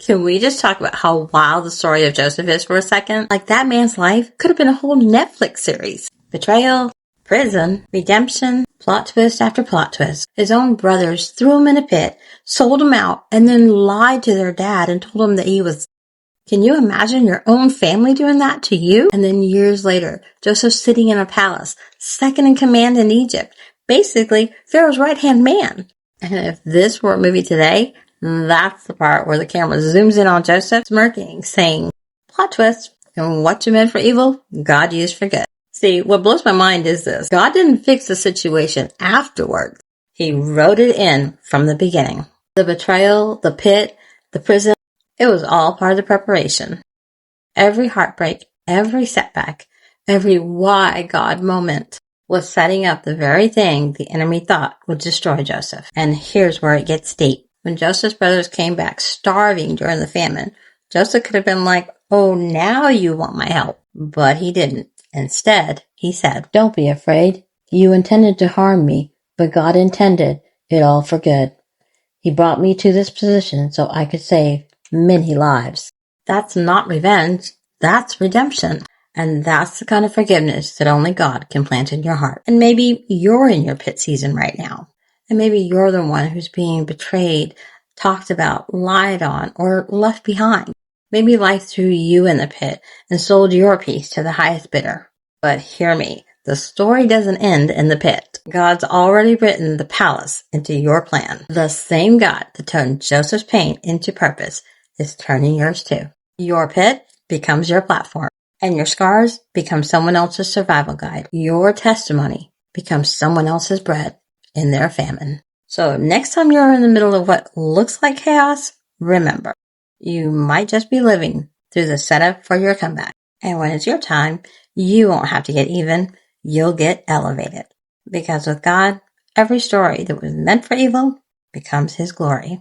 Can we just talk about how wild the story of Joseph is for a second? Like, that man's life could have been a whole Netflix series. Betrayal, prison, redemption, plot twist after plot twist. His own brothers threw him in a pit, sold him out, and then lied to their dad and told him that he was... Can you imagine your own family doing that to you? And then years later, Joseph's sitting in a palace, second in command in Egypt, basically Pharaoh's right-hand man. And if this were a movie today, that's the part where the camera zooms in on Joseph, smirking, saying, plot twist, and what you meant for evil, God used for good. See, what blows my mind is this. God didn't fix the situation afterwards. He wrote it in from the beginning. The betrayal, the pit, the prison, it was all part of the preparation. Every heartbreak, every setback, every why God moment was setting up the very thing the enemy thought would destroy Joseph. And here's where it gets deep. When Joseph's brothers came back starving during the famine, Joseph could have been like, oh, now you want my help. But he didn't. Instead, he said, don't be afraid. You intended to harm me, but God intended it all for good. He brought me to this position so I could save many lives. That's not revenge. That's redemption. And that's the kind of forgiveness that only God can plant in your heart. And maybe you're in your pit season right now. And maybe you're the one who's being betrayed, talked about, lied on, or left behind. Maybe life threw you in the pit and sold your piece to the highest bidder. But hear me, the story doesn't end in the pit. God's already written the palace into your plan. The same God that turned Joseph's pain into purpose is turning yours too. Your pit becomes your platform, and your scars become someone else's survival guide. Your testimony becomes someone else's bread in their famine. So next time you're in the middle of what looks like chaos, remember, you might just be living through the setup for your comeback. And when it's your time, you won't have to get even. You'll get elevated. Because with God, every story that was meant for evil becomes His glory.